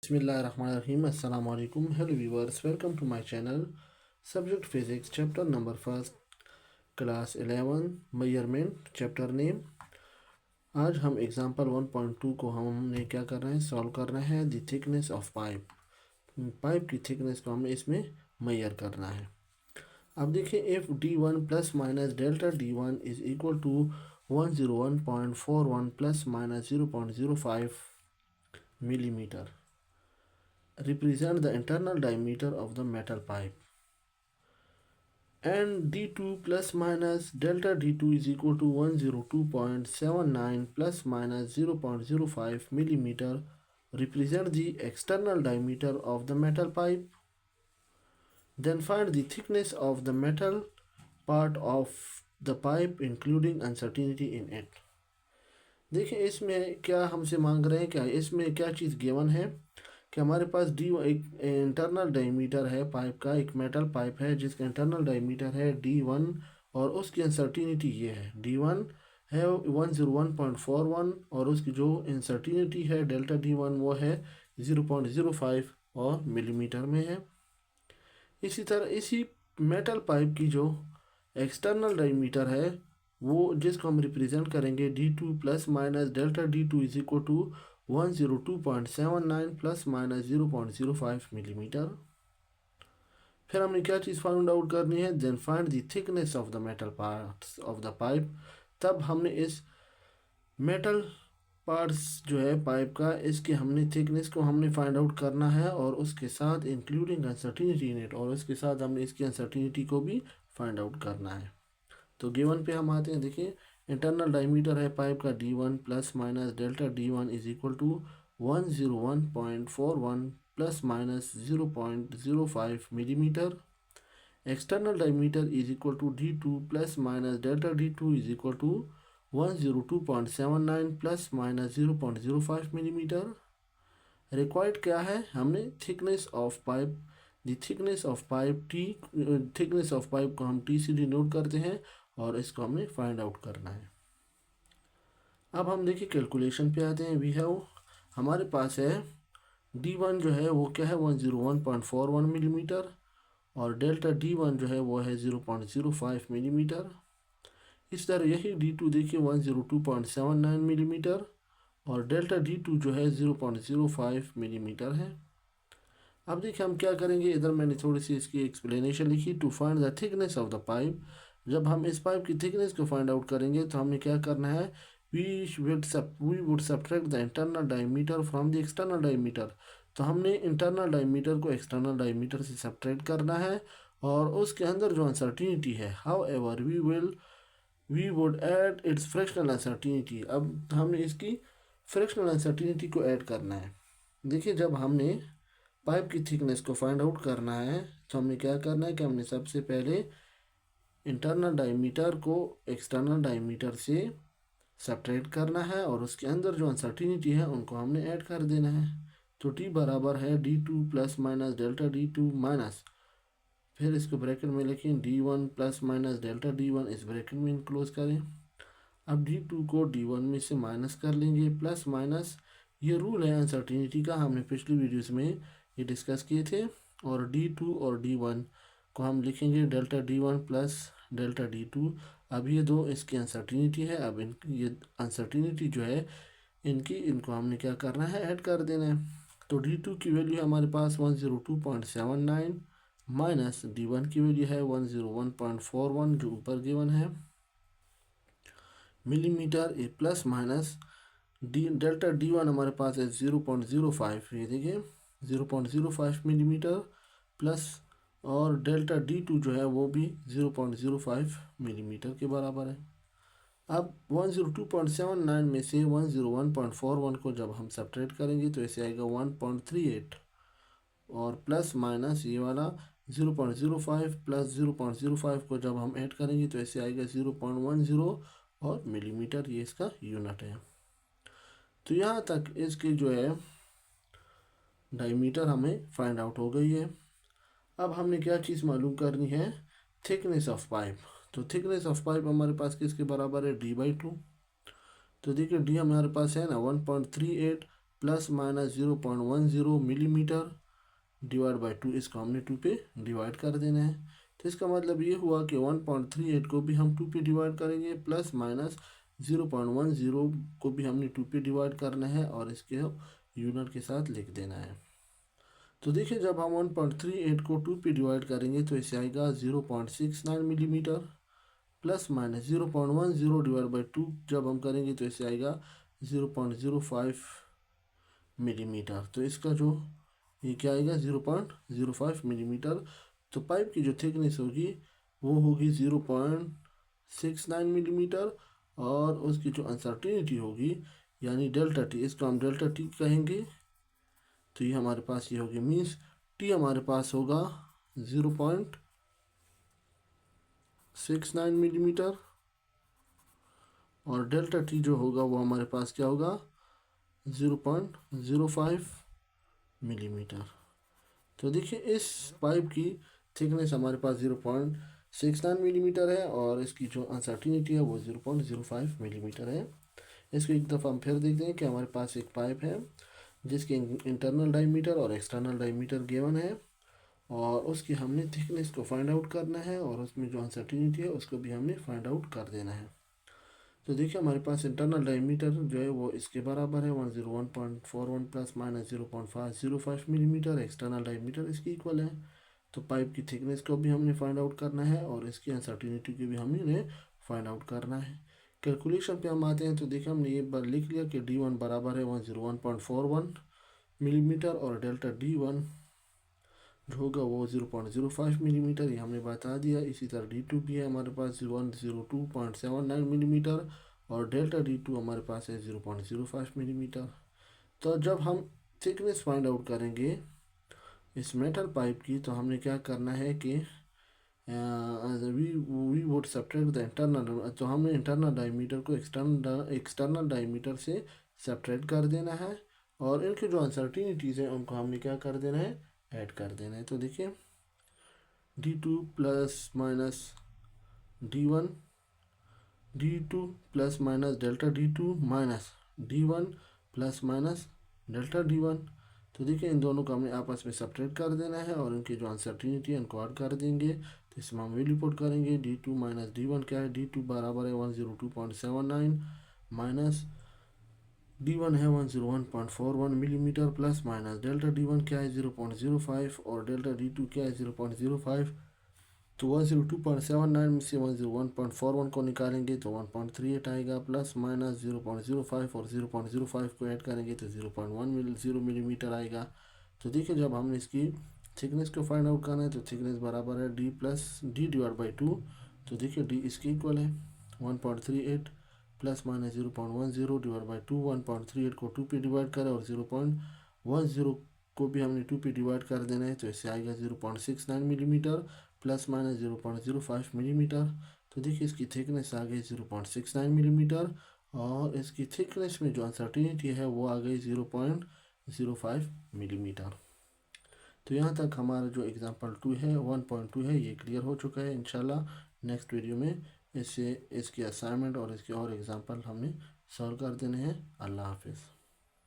Bismillahirrahmanirrahim. Assalamu alaikum. Hello viewers, welcome to my channel. Subject Physics, chapter number 1, class 11, measurement, chapter name. आज हम example 1.2 को हमने क्या कर रहे हैं, सॉल्व कर रहे हैं. The thickness of pipe, pipe की थिकनेस को हमें इसमें मेजर करना है. अब देखिए, if d1 plus minus delta d1 is equal to 101.41 plus minus 0.05 millimeter, represent the internal diameter of the metal pipe, and d2 plus minus delta d2 is equal to 102.79 plus minus 0.05 millimeter, represent the external diameter of the metal pipe. Then find the thickness of the metal part of the pipe including uncertainty in it. देखिए, इसमें क्या हमसे मांग रहे हैं, क्या इसमें क्या चीज़ गिवन है कि हमारे पास एक इंटरनल डायमीटर है पाइप का, एक मेटल पाइप है जिसका इंटरनल डायमीटर है d1 और उसकी अनसर्टिनिटी ये है, d1 है 101.41 और उसकी जो अनसर्टिनिटी है डेल्टा d1 वो है 0.05 और मिलीमीटर में है. इसी तरह इसी मेटल पाइप की जो एक्सटर्नल डायमीटर है वो जिसको हम रिप्रेजेंट करेंगे d2 plus minus delta d2 is equal to 102.79 plus minus 0.05 मिलीमीटर. फिर हमने क्या चीज़ फाइंड आउट करनी है, then find the thickness of the metal parts of the pipe. तब हमने इस मेटल पार्ट्स जो है पाइप का, इसकी हमने थिकनेस को हमने फाइंड आउट करना है और उसके साथ इंक्लूडिंग अनसर्टिनिटी इन इट, और उसके साथ हमने इसकी अनसर्टिनिटी को भी फाइंड आउट करना है. तो गिवन पे हम आते हैं. देखिए, इंटरनल डायमीटर है पाइप का d1 plus minus delta d1 is equal to 101.41 plus minus 0.05 millimetre. External diameter is equal to d2 plus minus delta d2 is equal to 102.79 plus minus 0.05 millimetre. Required क्या है, हमने thickness of pipe, the thickness of pipe T, thickness of pipe को हम T C denote करते हैं और इसको हमने फाइंड आउट करना है. अब हम देखिए कैलकुलेशन पे आते हैं. वी हैव, हमारे पास है d1 जो है वो क्या है 101.41 मिलीमीटर और डेल्टा d1 जो है वो है 0.05 मिलीमीटर. इस तरह यही d2 देखिए 102.79 मिलीमीटर और डेल्टा d2 जो है 0.05 मिलीमीटर है. अब देखिए हम क्या करेंगे, इधर मैंने थोड़ी सी इसकी एक्सप्लेनेशन लिखी. To find the thickness of the pipe, जब हम इस पाइप की थिकनेस को फाइंड आउट करेंगे तो हमें क्या करना है, we would subtract the internal diameter from the external diameter. तो हमने इंटरनल डायमीटर को एक्सटर्नल डायमीटर से सब्ट्रैक्ट करना है और उसके अंदर जो अनसर्टिनिटी है, however we would add its fractional uncertainty. अब हमने इसकी फ्रैक्शनल अनसर्टिनिटी को ऐड करना है. देखिए, जब हमने पाइप की थिकनेस को फाइंड आउट करना है तो हमें क्या करना है कि हमने सबसे पहले इंटरनल डायमीटर को एक्सटर्नल डायमीटर से सब्ट्रैक्ट करना है और उसके अंदर जो अनसर्टिनिटी है उनको हमने ऐड कर देना है. तो t बराबर है d2 plus minus delta d2 minus, फिर इसको ब्रैकेट में लिखें d1 plus minus delta d1 इस ब्रैकेट में इनक्लोज करें. अब d2 को d1 में से माइनस कर लेंगे, प्लस माइनस ये रूल है अनसर्टिनिटी का, हमने पिछली वीडियोस में ये डिस्कस किए थे. और d2 और d1 को हम लिखेंगे delta d1 plus delta d2. अब ये दो इसकी अनसर्टिनिटी है. अब ये अनसर्टिनिटी जो है इनको हमने क्या करना है, ऐड कर देना है. तो d2 की वैल्यू है हमारे पास 102.79 माइनस d1 की वैल्यू है 101.41 जो ऊपर गिवन है मिलीमीटर. ए प्लस माइनस डेल्टा d1 हमारे पास है 0.05, ये देखिए 0.05 मिलीमीटर प्लस, और डेल्टा d2 जो है वो भी 0.05 मिलीमीटर के बराबर है. अब 102.79 में से 101.41 को जब हम सब्ट्रैक्ट करेंगे तो ऐसे आएगा 1.38 और प्लस माइनस ये वाला 0.05 प्लस 0.05 को जब हम ऐड करेंगे तो ऐसे आएगा 0.10 और मिलीमीटर ये इसका यूनिट है. तो यहाँ तक इसकी जो है डायमीटर हमें फाइंड आउट हो गई है. अब हमने क्या चीज़ मालूम करनी है, थिकनेस ऑफ पाइप. तो थिकनेस ऑफ पाइप हमारे पास किसके बराबर है, d/2. तो देखिए d हमारे पास है ना 1.38 plus minus 0.10 millimetre divide by 2, इसको हमने 2 पे डिवाइड कर देना है। तो इसका मतलब ये हुआ कि 1.38 को भी हम 2 पे डिवाइड करेंगे, प्लस माइनस 0.10 को भी हमने 2 पे डिवाइड करना है और इसके यूनिट के साथ लिख देना है। तो देखिए जब हम 1.38 को 2 पे डिवाइड करेंगे तो इसे आएगा 0.69 millimetre, plus minus 0.10 divide by 2 जब हम करेंगे तो इसे आएगा 0.05 मिलीमीटर। तो इसका जो ये क्या आएगा 0.05 मिलीमीटर। तो पाइप की जो थिकनेस होगी वो होगी 0.69 मिलीमीटर और उसकी जो अनसर्टेनिटी होगी यानी डेल्टा टी, इसको हम डेल्टा टी कहेंगे। तो ये हमारे पास ये होगी, मीन्स टी हमारे पास होगा 0.69 मिलीमीटर और डेल्टा टी जो होगा वो हमारे पास क्या होगा 0.05 मिलीमीटर। तो देखिए इस पाइप की थिकनेस हमारे पास 0.69 मिलीमीटर है और इसकी जो अनसर्टिनिटी है वो 0.05 मिलीमीटर है। इसको एक दफ़ा हम फिर देखते हैं कि हमारे पास एक पाइप है जिसके इंटरनल डायमीटर और एक्सटर्नल डायमीटर गिवन है और उसकी हमने थिकनेस को फाइंड आउट करना है और उसमें जो अनसर्टिनिटी है उसको भी हमने फाइंड आउट कर देना है। तो देखिए हमारे पास इंटरनल डायमीटर जो है वो इसके बराबर है 101.41 plus minus 0.505 millimetre, external diameter इसकी इक्वल है। तो पाइप की थिकनेस को भी हमने फाइंड आउट करना है और इसकी अनसर्टिनिटी को भी हमने फाइंड आउट करना है। कैलकुलेशन पे हम आते हैं तो देखिए हमने ये बार लिख लिया कि D1 बराबर है 101.41 मिलीमीटर और डेल्टा D1 जो होगा वो 0.05 मिलीमीटर, ये हमने बता दिया। इसी तरह D2 भी है हमारे पास 102.79 मिलीमीटर और डेल्टा D2 हमारे पास है 0.05 मिलीमीटर। तो जब हम थिकनेस फाइंड आउट करेंगे इस मेटल पाइप की तो हमने क्या करना है कि we would subtract the internal, तो हमने इंटरनल डायमीटर को एक्सटर्नल डायमीटर से सब्ट्रैक्ट कर देना है और इनकी जो अनसर्टिनिटीज़ हैं उनको हमने क्या कर देना है ऐड कर देना है। तो देखिए D2 plus minus D1, D2 plus minus delta D2 minus D1 plus minus delta D1। तो देखिए इन दोनों को हमने आपस में सब्ट्रैक्ट कर देना है और इनकी जो अनसर्टिनिटी है उनको ऐड कर देंगे। तो इसमें हम वैल्यू पुट करेंगे D2 माइनस D1 क्या है, D2 बराबर है 102.79 माइनस D1 है 101.41 millimetre plus minus delta D1 क्या है 0.05 और डेल्टा D2 क्या है 0.05। तो 102.79 में से 101.41 को निकालेंगे तो 1.38 आएगा, प्लस माइनस 0.05 और 0.05 को ऐड करेंगे तो 0.10 मिलीमीटर आएगा। तो देखिए जब हमने इसकी थिकनेस को फाइंड आउट करना है तो थिकनेस बराबर है D plus D divide by 2। तो देखिए D इसकी इक्वल है 1.38 प्लस माइनस 0.10 डिवाइड बाई 2। 1.38 को 2 पे डिवाइड करें और 0.10 को भी हमने 2 पे डिवाइड कर देना है तो इससे आएगा 0.69 मिलीमीटर प्लस माइनस 0.05 मिलीमीटर। तो देखिए इसकी थिकनेस आ गई 0.69 मिलीमीटर और इसकी थिकनेस में जो अनसर्टिनिटी है वो आ गई 0.05 मिलीमीटर। तो यहाँ तक हमारा जो एग्जांपल 2 है 1.2 है ये क्लियर हो चुका है। इंशाल्लाह नेक्स्ट वीडियो में इससे इसकी असाइनमेंट और इसके और एग्जांपल हमने सॉल्व कर देने हैं। अल्लाह हाफिज़।